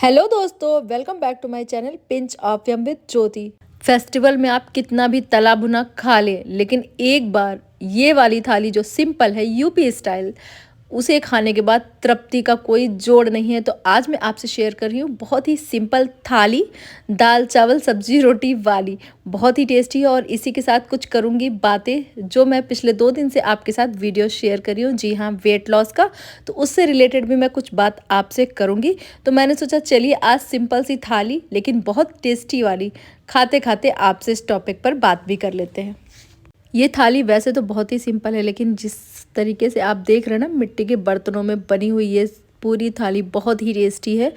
Hello दोस्तों, welcome back to my channel pinch of yum with Jyoti. Festival में आप कितना भी तला भुना खा लें, लेकिन एक बार ये वाली थाली जो सिंपल है यूपी स्टाइल, उसे खाने के बाद तृप्ति का कोई जोड़ नहीं है। तो आज मैं आपसे शेयर कर रही हूँ बहुत ही सिंपल थाली, दाल चावल सब्जी रोटी वाली, बहुत ही टेस्टी है। और इसी के साथ कुछ करूँगी बातें जो मैं पिछले 2 दिन से आपके साथ वीडियो शेयर कर रही हूँ। जी हाँ, वेट लॉस का, तो उससे रिलेटेड भी मैं कुछ बात आपसे करूँगी। तो मैंने सोचा चलिए आज सिंपल सी थाली लेकिन बहुत टेस्टी वाली खाते खाते आपसे इस टॉपिक पर बात भी कर लेते हैं। ये थाली वैसे तो बहुत ही सिंपल है, लेकिन जिस तरीके से आप देख रहे हैं ना, मिट्टी के बर्तनों में बनी हुई ये पूरी थाली बहुत ही टेस्टी है।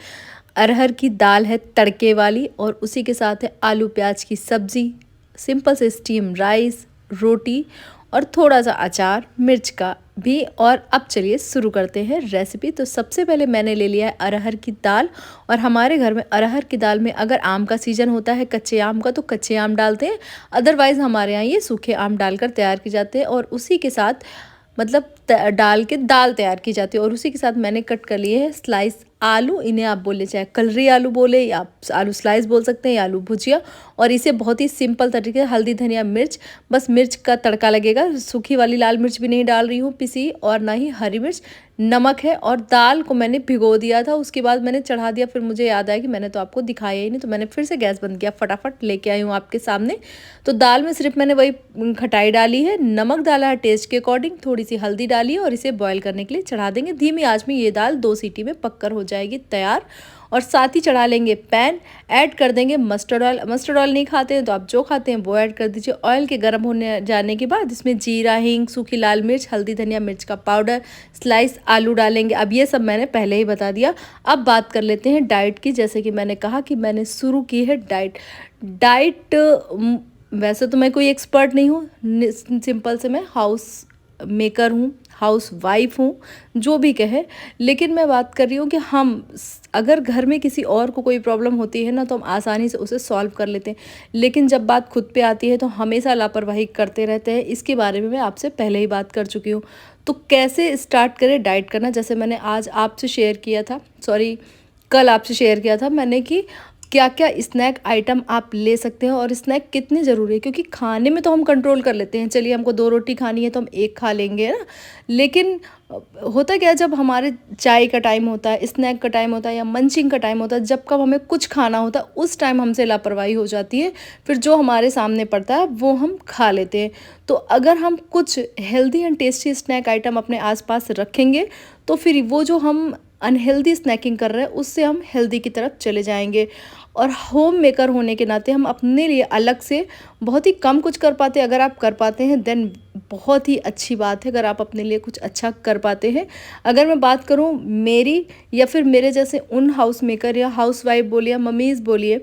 अरहर की दाल है तड़के वाली, और उसी के साथ है आलू प्याज की सब्ज़ी, सिंपल से स्टीम राइस, रोटी और थोड़ा सा अचार मिर्च का भी। और अब चलिए शुरू करते हैं रेसिपी। तो सबसे पहले मैंने ले लिया है अरहर की दाल, और हमारे घर में अरहर की दाल में अगर आम का सीज़न होता है, कच्चे आम का, तो कच्चे आम डालते हैं। अदरवाइज़ हमारे यहाँ ये सूखे आम डालकर तैयार की जाते हैं, और उसी के साथ मतलब डाल के दाल तैयार की जाती है। और उसी के साथ मैंने कट कर लिए हैं स्लाइस आलू, इन्हें आप बोले चाहे कलरी आलू बोले, या आप आलू स्लाइस बोल सकते हैं, या आलू भुजिया। और इसे बहुत ही सिंपल तरीके से हल्दी धनिया मिर्च, बस मिर्च का तड़का लगेगा। सूखी वाली लाल मिर्च भी नहीं डाल रही हूँ पिसी, और ना ही हरी मिर्च, नमक है। और दाल को मैंने भिगो दिया था, उसके बाद मैंने चढ़ा दिया। फिर मुझे याद आया कि मैंने तो आपको दिखाया ही नहीं, तो मैंने फिर से गैस बंद किया, फटाफट लेके आई हूँ आपके सामने। तो दाल में सिर्फ मैंने वही खटाई डाली है, नमक डाला है टेस्ट के अकॉर्डिंग, थोड़ी सी हल्दी डाली है, और इसे बॉईल करने के लिए चढ़ा देंगे। धीमी आंच में ये दाल 2 सीटी में पककर हो जाएगी तैयार। और साथ ही चढ़ा लेंगे पैन, ऐड कर देंगे मस्टर्ड ऑयल। मस्टर्ड ऑयल नहीं खाते हैं तो आप जो खाते हैं वो ऐड कर दीजिए। ऑयल के गर्म होने जाने के बाद इसमें जीरा, हींग, सूखी लाल मिर्च, हल्दी धनिया मिर्च का पाउडर, स्लाइस आलू डालेंगे। अब ये सब मैंने पहले ही बता दिया। अब बात कर लेते हैं डाइट की। जैसे कि मैंने कहा कि मैंने शुरू की है डाइट। वैसे तो मैं कोई एक्सपर्ट नहीं हूँ, सिंपल से मैं हाउस मेकर हूँ, हाउस वाइफ हूँ, जो भी कहे। लेकिन मैं बात कर रही हूँ कि हम अगर घर में किसी और को कोई प्रॉब्लम होती है ना, तो हम आसानी से उसे सॉल्व कर लेते हैं। लेकिन जब बात खुद पे आती है तो हमेशा लापरवाही करते रहते हैं। इसके बारे में मैं आपसे पहले ही बात कर चुकी हूँ। तो कैसे स्टार्ट करें डाइट करना, जैसे मैंने आज आपसे शेयर किया था, सॉरी कल आपसे शेयर किया था मैंने, कि क्या क्या स्नैक आइटम आप ले सकते हैं और स्नैक कितने ज़रूरी है। क्योंकि खाने में तो हम कंट्रोल कर लेते हैं, चलिए हमको 2 रोटी खानी है तो हम 1 खा लेंगे ना। लेकिन होता क्या है, जब हमारे चाय का टाइम होता है, स्नैक का टाइम होता है, या मंचिंग का टाइम होता है, जब कब हमें कुछ खाना होता है, उस टाइम हमसे लापरवाही हो जाती है। फिर जो हमारे सामने पड़ता है वो हम खा लेते हैं। तो अगर हम कुछ healthy and tasty snack item अपने आसपास रखेंगे, तो फिर वो जो हम अनहेल्दी स्नैकिंग कर रहे हैं उससे हम हेल्दी की तरफ चले जाएंगे। और होम मेकर होने के नाते हम अपने लिए अलग से बहुत ही कम कुछ कर पाते हैं। अगर आप कर पाते हैं देन बहुत ही अच्छी बात है, अगर आप अपने लिए कुछ अच्छा कर पाते हैं। अगर मैं बात करूं मेरी, या फिर मेरे जैसे उन हाउस मेकर या हाउस वाइफ बोलिए, मम्मीज़ बोलिए,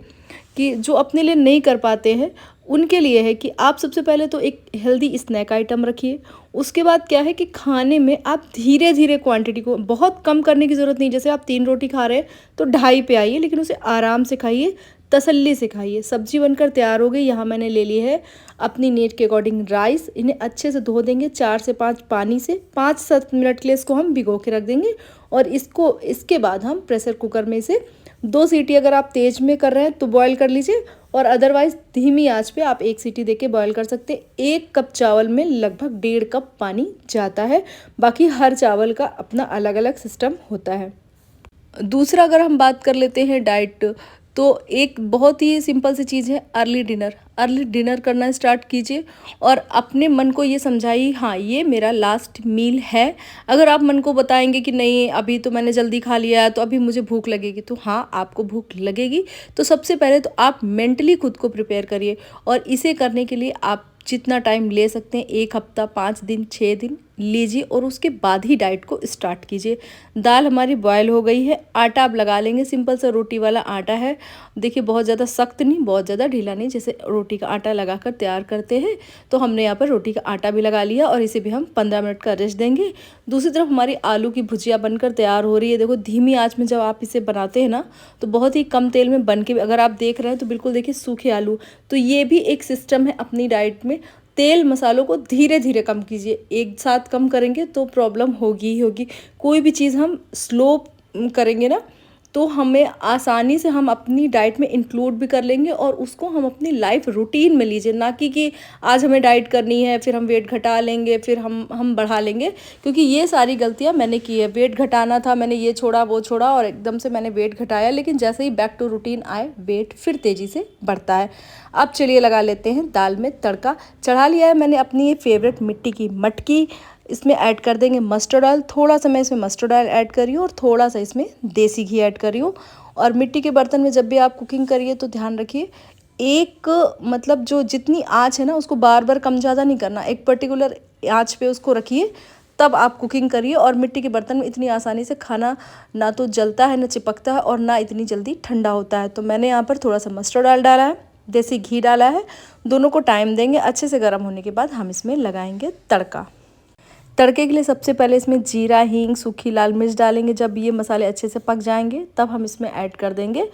कि जो अपने लिए नहीं कर पाते हैं, उनके लिए है कि आप सबसे पहले तो एक हेल्दी स्नैक आइटम रखिए। उसके बाद क्या है कि खाने में आप धीरे धीरे क्वांटिटी को, बहुत कम करने की ज़रूरत नहीं। जैसे आप 3 रोटी खा रहे हैं तो 2.5 पे आइए, लेकिन उसे आराम से खाइए, तसल्ली से खाइए। सब्जी बनकर तैयार हो गई। यहाँ मैंने ले ली है अपनी नीड के अकॉर्डिंग राइस। इन्हें अच्छे से धो देंगे 4 से 5 पानी से। 5-7 मिनट के लिए इसको हम भिगो के रख देंगे, और इसके बाद हम प्रेशर कुकर में इसे 2 सीटी, अगर आप तेज में कर रहे हैं तो बॉयल कर लीजिए, और अदरवाइज़ धीमी आंच पे आप 1 सीटी देके बॉयल कर सकते हैं। 1 कप चावल में लगभग 1.5 कप पानी जाता है। बाकी हर चावल का अपना अलग अलग सिस्टम होता है। दूसरा अगर हम बात कर लेते हैं डाइट, तो एक बहुत ही सिंपल सी चीज़ है अर्ली डिनर। अर्ली डिनर करना स्टार्ट कीजिए, और अपने मन को ये समझाइए हाँ ये मेरा लास्ट मील है। अगर आप मन को बताएंगे कि नहीं अभी तो मैंने जल्दी खा लिया तो अभी मुझे भूख लगेगी, तो हाँ आपको भूख लगेगी। तो सबसे पहले तो आप मेंटली खुद को प्रिपेयर करिए, और इसे करने के लिए आप जितना टाइम ले सकते हैं, 1 हफ्ता, 5 दिन, 6 दिन लीजिए, और उसके बाद ही डाइट को स्टार्ट कीजिए। दाल हमारी बॉयल हो गई है। आटा आप लगा लेंगे, सिंपल सा रोटी वाला आटा है। देखिए बहुत ज़्यादा सख्त नहीं, बहुत ज़्यादा ढीला नहीं, जैसे रोटी का आटा लगाकर तैयार करते हैं। तो हमने यहाँ पर रोटी का आटा भी लगा लिया, और इसे भी हम 15 मिनट का रेस्ट देंगे। दूसरी तरफ हमारी आलू की भुजिया बनकर तैयार हो रही है। देखो धीमी आँच में जब आप इसे बनाते हैं ना, तो बहुत ही कम तेल में बन के, अगर आप देख रहे हैं तो बिल्कुल देखिए सूखे आलू। तो ये भी एक सिस्टम है अपनी डाइट में। तेल मसालों को धीरे धीरे कम कीजिए, एक साथ कम करेंगे तो प्रॉब्लम होगी ही होगी। कोई भी चीज़ हम स्लो करेंगे ना, तो हमें आसानी से हम अपनी डाइट में इंक्लूड भी कर लेंगे और उसको हम अपनी लाइफ रूटीन में लीजिए, ना कि आज हमें डाइट करनी है फिर हम वेट घटा लेंगे फिर हम बढ़ा लेंगे, क्योंकि ये सारी गलतियां मैंने की है। वेट घटाना था, मैंने ये छोड़ा वो छोड़ा और एकदम से मैंने वेट घटाया, लेकिन जैसे ही बैक टू रूटीन आए वेट फिर तेज़ी से बढ़ता है। अब चलिए लगा लेते हैं दाल में तड़का। चढ़ा लिया है मैंने अपनी ये फेवरेट मिट्टी की मटकी, इसमें ऐड कर देंगे मस्टर्ड ऑयल। थोड़ा सा मैं इसमें मस्टर्ड ऑयल ऐड करी हूँ और थोड़ा सा इसमें देसी घी ऐड करी हूँ। और मिट्टी के बर्तन में जब भी आप कुकिंग करिए तो ध्यान रखिए, एक मतलब जो जितनी आँच है ना उसको बार बार कम ज़्यादा नहीं करना, एक पर्टिकुलर आँच पे उसको रखिए, तब आप कुकिंग करिए। और मिट्टी के बर्तन में इतनी आसानी से खाना ना तो जलता है ना चिपकता है और ना इतनी जल्दी ठंडा होता है। तो मैंने यहाँ पर थोड़ा सा मस्टर्ड ऑयल डाला है, देसी घी डाला है, दोनों को टाइम देंगे। अच्छे से गर्म होने के बाद हम इसमें लगाएंगे तड़का। तड़के के लिए सबसे पहले इसमें जीरा, हींग, सूखी लाल मिर्च डालेंगे। जब ये मसाले अच्छे से पक जाएंगे तब हम इसमें ऐड कर देंगे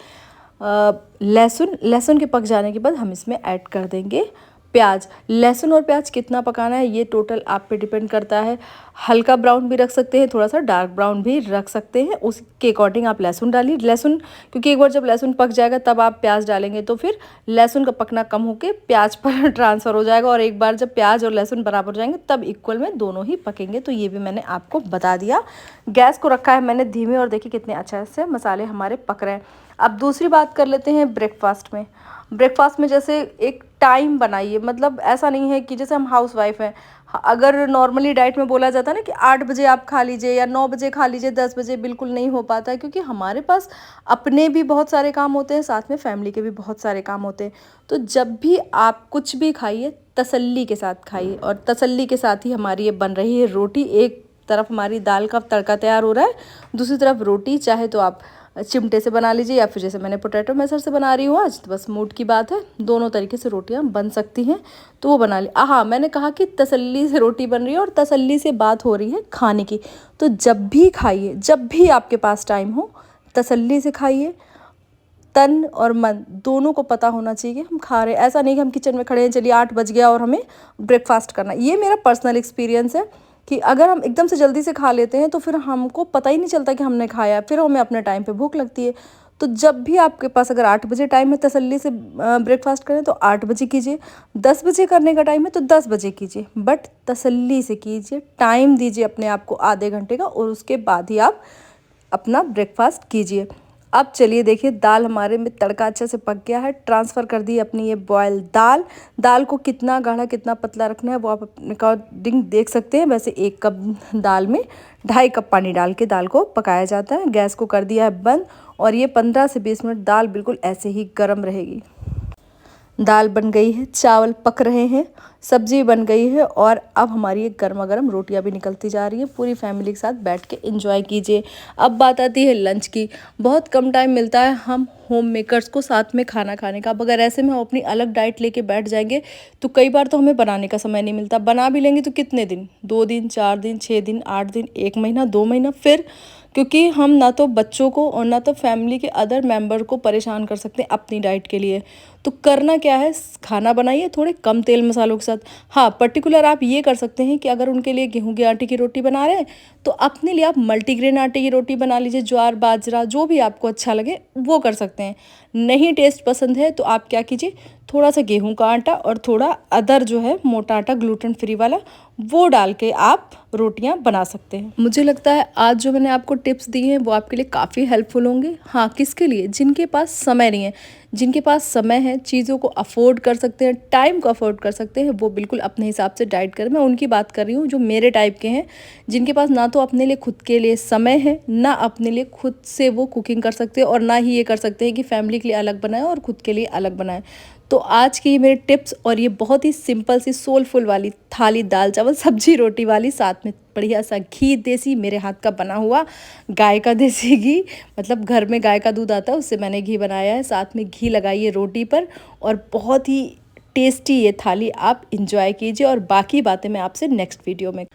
लहसुन। लहसुन के पक जाने के बाद हम इसमें ऐड कर देंगे प्याज। लहसुन और प्याज कितना पकाना है ये टोटल आप पे डिपेंड करता है। हल्का ब्राउन भी रख सकते हैं, थोड़ा सा डार्क ब्राउन भी रख सकते हैं, उसके अकॉर्डिंग आप लहसुन डालिए। लहसुन क्योंकि एक बार जब लहसुन पक जाएगा तब आप प्याज डालेंगे तो फिर लहसुन का पकना कम होकर प्याज पर ट्रांसफ़र हो जाएगा, और एक बार जब प्याज और लहसुन बराबर हो जाएंगे तब इक्वल में दोनों ही पकेंगे। तो ये भी मैंने आपको बता दिया। गैस को रखा है मैंने धीमे और देखिए कितने अच्छे से मसाले हमारे पक रहे हैं। अब दूसरी बात कर लेते हैं ब्रेकफास्ट में। ब्रेकफास्ट में जैसे एक टाइम बनाइए, मतलब ऐसा नहीं है कि जैसे हम हाउस वाइफ हैं, अगर नॉर्मली डाइट में बोला जाता है ना कि 8 बजे आप खा लीजिए या 9 बजे खा लीजिए, 10 बजे, बिल्कुल नहीं हो पाता है, क्योंकि हमारे पास अपने भी बहुत सारे काम होते हैं, साथ में फैमिली के भी बहुत सारे काम होते हैं। तो जब भी आप कुछ भी खाइए तसल्ली के साथ खाइए, और तसल्ली के साथ ही हमारी ये बन रही है रोटी। एक तरफ हमारी दाल का तड़का तैयार हो रहा है, दूसरी तरफ रोटी। चाहे तो आप चिमटे से बना लीजिए या फिर जैसे मैंने पोटैटो मैशर से बना रही हूँ आज, तो बस मूड की बात है, दोनों तरीके से रोटियाँ बन सकती हैं, तो वो बना ली। हाँ, मैंने कहा कि तसल्ली से रोटी बन रही है और तसल्ली से बात हो रही है खाने की। तो जब भी खाइए, जब भी आपके पास टाइम हो, तसल्ली से खाइए। तन और मन दोनों को पता होना चाहिए कि हम खा रहे हैं। ऐसा नहीं कि हम किचन में खड़े हैं, चलिए 8 बज गया और हमें ब्रेकफास्ट करना। ये मेरा पर्सनल एक्सपीरियंस है कि अगर हम एकदम से जल्दी से खा लेते हैं तो फिर हमको पता ही नहीं चलता कि हमने खाया, फिर हमें अपने टाइम पे भूख लगती है। तो जब भी आपके पास अगर 8 बजे टाइम है तसल्ली से ब्रेकफास्ट करें तो 8 बजे कीजिए, 10 बजे करने का टाइम है तो 10 बजे कीजिए, बट तसल्ली से कीजिए। टाइम दीजिए अपने आप को आधे घंटे का, और उसके बाद ही आप अपना ब्रेकफास्ट कीजिए। अब चलिए देखिए, दाल हमारे में तड़का अच्छे से पक गया है। ट्रांसफ़र कर दी अपनी ये बॉयल दाल। दाल को कितना गाढ़ा कितना पतला रखना है वो आप अपने अकॉर्डिंग देख सकते हैं। वैसे 1 कप दाल में 2.5 कप पानी डाल के दाल को पकाया जाता है। गैस को कर दिया है बंद, और ये 15 से 20 मिनट दाल बिल्कुल ऐसे ही गर्म रहेगी। दाल बन गई है, चावल पक रहे हैं, सब्जी बन गई है, और अब हमारी ये गर्मा गर्म रोटियां भी निकलती जा रही है। पूरी फैमिली के साथ बैठ के एंजॉय कीजिए। अब बात आती है लंच की। बहुत कम टाइम मिलता है हम होम मेकर्स को साथ में खाना खाने का। अब अगर ऐसे में हम अपनी अलग डाइट लेके बैठ जाएंगे तो कई बार तो हमें बनाने का समय नहीं मिलता। बना भी लेंगे तो कितने दिन, 2 दिन, 4 दिन, 6 दिन, 8 दिन, 1 महीना, 2 महीना, फिर क्योंकि हम ना तो बच्चों को और ना तो फैमिली के अदर मेंबर को परेशान कर सकते हैं अपनी डाइट के लिए। तो करना क्या है, खाना बनाइए थोड़े कम तेल मसालों के साथ। हाँ, पर्टिकुलर आप ये कर सकते हैं कि अगर उनके लिए गेहूं के आटे की रोटी बना रहे हैं तो अपने लिए आप मल्टीग्रेन आटे की रोटी बना लीजिए, ज्वार, बाजरा, जो भी आपको अच्छा लगे वो कर सकते हैं। नहीं टेस्ट पसंद है तो आप क्या कीजिए, थोड़ा सा गेहूं का आटा और थोड़ा अदर जो है मोटा आटा ग्लूटेन फ्री वाला, वो डाल के आप रोटियां बना सकते हैं। मुझे लगता है आज जो मैंने आपको टिप्स दी हैं वो आपके लिए काफ़ी हेल्पफुल होंगे। हाँ, किसके लिए, जिनके पास समय नहीं है, जिनके पास समय है, चीज़ों को अफोर्ड कर सकते हैं, टाइम को अफोर्ड कर सकते हैं, वो बिल्कुल अपने हिसाब से डाइट करें। मैं उनकी बात कर रही हूँ जो मेरे टाइप के हैं, जिनके पास ना तो अपने लिए खुद के लिए समय है, ना अपने लिए खुद से वो कुकिंग कर सकते हैं, और ना ही ये कर सकते हैं कि फैमिली के लिए अलग बनाएं और खुद के लिए अलग बनाएं। तो आज की मेरे टिप्स और ये बहुत ही सिंपल सी सोलफुल वाली थाली, दाल चावल सब्जी रोटी वाली, साथ में बढ़िया सा घी, देसी मेरे हाथ का बना हुआ गाय का देसी घी, मतलब घर में गाय का दूध आता है उससे मैंने घी बनाया है। साथ में घी लगाइए रोटी पर, और बहुत ही टेस्टी ये थाली आप इंजॉय कीजिए। और बाकी बातें मैं आपसे नेक्स्ट वीडियो में।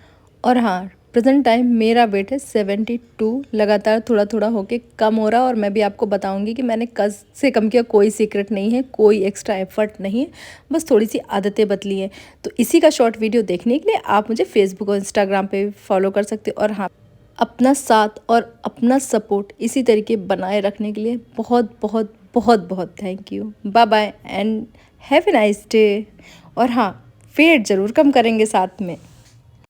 और हाँ, प्रेजेंट टाइम मेरा वेट है 72, लगातार थोड़ा थोड़ा होके कम हो रहा है, और मैं भी आपको बताऊंगी कि मैंने कब से कम किया। कोई सीक्रेट नहीं है, कोई एक्स्ट्रा एफर्ट नहीं है, बस थोड़ी सी आदतें बदली हैं। तो इसी का शॉर्ट वीडियो देखने के लिए आप मुझे फेसबुक और इंस्टाग्राम पे फॉलो कर सकते हो। और हाँ, अपना साथ और अपना सपोर्ट इसी तरीके बनाए रखने के लिए बहुत बहुत बहुत बहुत thank you. Bye bye and have a nice day. और हाँ, वेट ज़रूर कम करेंगे साथ में।